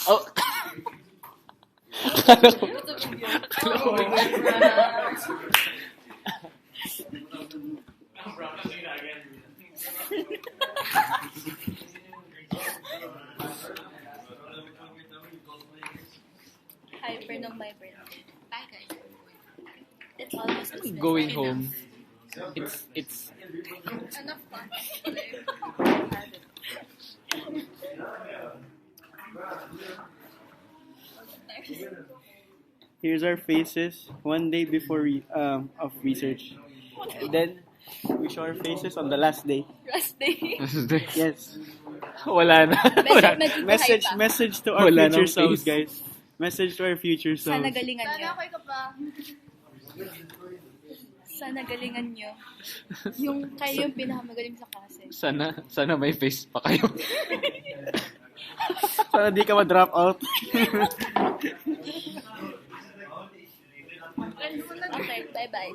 Oh. Akala ko. Akala ko. Hyper ng my birthday. Bye guys. It's almost Christmas. Going home. It's Enough fun. Here's our faces one day before of research. And then we show our faces on the last day. Last day. Yes. wala na. Wala. Message to our Wala future nang selves, face. guys. Message to our future selves. Sana galingan nyo. Sana galingan nyo. Kayo yung pinakamagaling sa klase. Sana may face pa kayo. Sana di ka ma-drop out. Okay, bye-bye.